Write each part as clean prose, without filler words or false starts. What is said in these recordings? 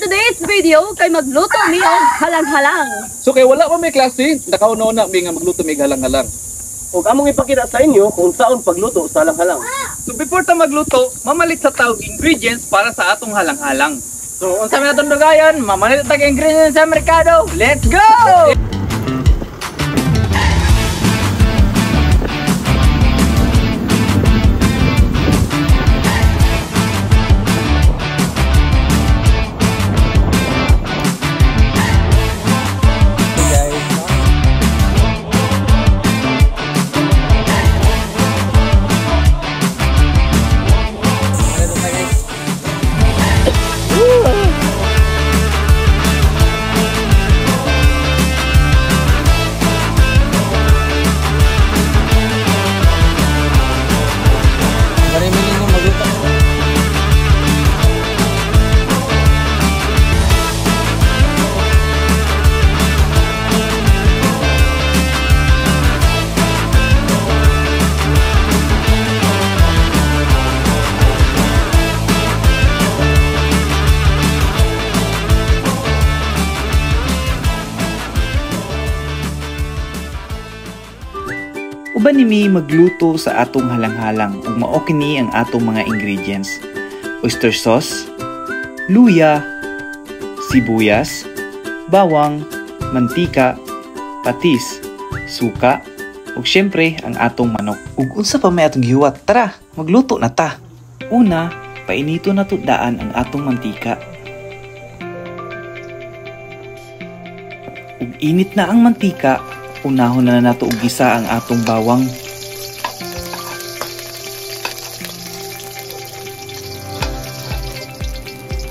today's video kay magluto mi og halang-halang. So kay wala pa may klase, nakauno na mi nga magluto mi halang-halang. Ug among ipakita sa inyo kung saon pagluto sa halang-halang. So before ta magluto, mamalit sa tawag ingredients para sa atong halang-halang. So unsa may atong dugayon? Mamalit ta ingredients sa merkado. Let's go! Uban nimi magluto sa atong halang-halang ug mao kini ang atong mga ingredients: oyster sauce, luya, sibuyas, bawang, mantika, patis, suka, ug syempre ang atong manok. Ug unsa pa may atong gihuwat? Tara, magluto na ta. Una, painito na tudaan ang atong mantika. Ug init na ang mantika, unahon na nato og gisa ang atong bawang.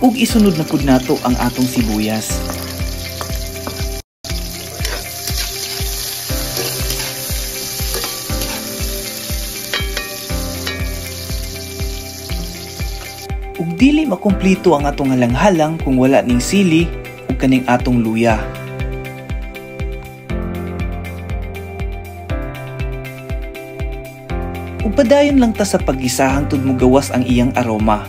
Ug isunod na pud nato ang atong sibuyas. Ug dili makumpleto ang atong halang-halang kung wala ning sili ug kaning atong luya. Ug padayon lang ta sa paggisa hangtod mo gawas ang iyang aroma.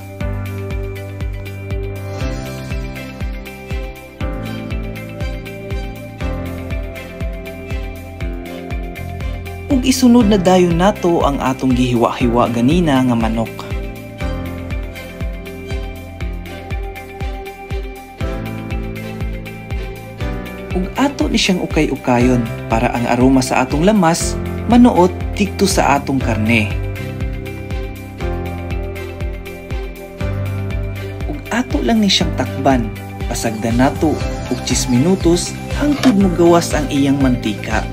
Ug isunod na dayon nato ang atong gihiwa-hiwa ganina nga manok. Ug ato ni siyang ukay-ukayon para ang aroma sa atong lamas manuot dikto sa atong karne. Ug ato lang ni siyang takban, pasagdan nato og 10 minutos hangtod mo gawas ang iyang mantika.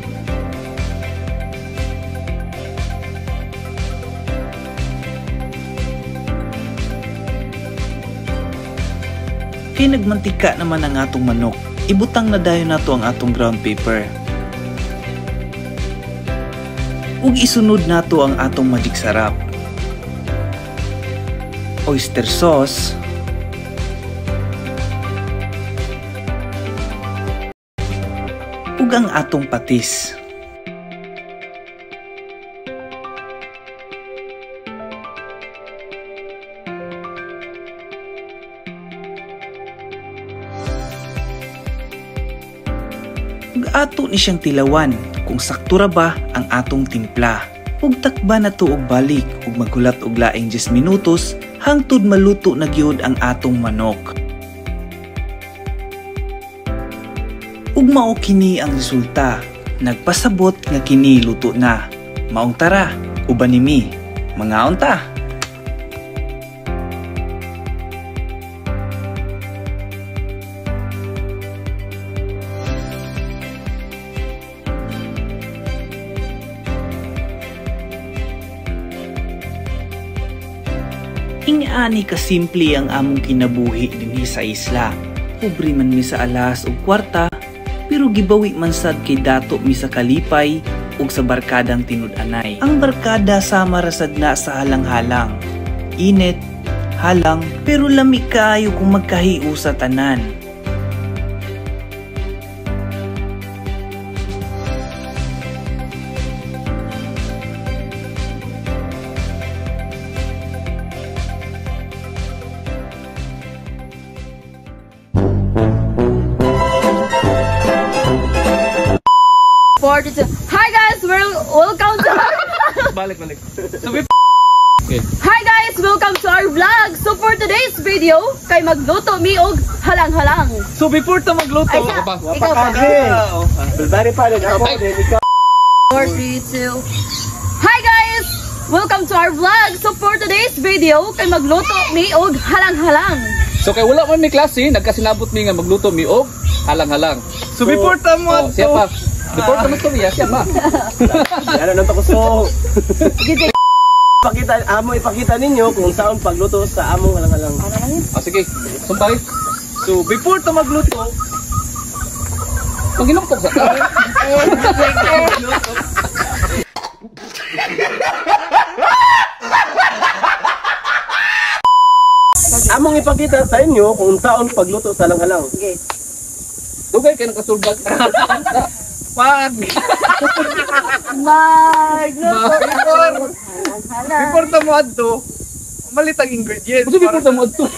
Kay nagmantika naman ang atong manok, ibutang na dayon nato ang atong ground paper. Ug isunod nato ang atong magic sarap. Oyster sauce, ug ang atong patis. Ug ato ni siyang tilawan kung sakto ra ba ang atong timpla. Ug takba na to og balik ug magkulat og laing 10 minutos hangtod maluto na gyud ang atong manok. Ug mao kini ang resulta. Nagpasabot nga kini luto na. Maong tara, uban nimi. Mangaon ta. Ingani kasimple ang among kinabuhi dinhi sa isla. Pobre man mi sa alas ug kwarta, pero gibawi man sad kay dato mi sa kalipay ug sa barkadang tinud-anay. Ang barkada sama ra sad na sa halang-halang. Init, halang, pero lami kaayo kung magkahiu sa tanan. 42. Hi guys, welcome to Balik. So, Hi guys, welcome to our vlog. So for today's video, kay magluto mi og halang-halang. so before to magluto, Ay, ikaw pa. Bari pa rin ako. 4, 3, 2. Hi guys, welcome to our vlog. So for today's video, kay magluto mi og halang-halang. So kay wala man may klase, nagkasinabot mi nga magluto mi og halang-halang. so before to mo Siya pa. Before ka magtumiya, siya pa. Ano nang gusto? Gid Ipakita ninyo kung saan pagluto sa among halang-halang. Sige, sumpay. So before to magluto, Kung ginuktok sa Among ipakita sa inyo kung saan pagluto sa halang-halang. dugay kay nakasulbag. pag magluto. before to mo adto, malit ang ingredients. Kasi before ta mo adto.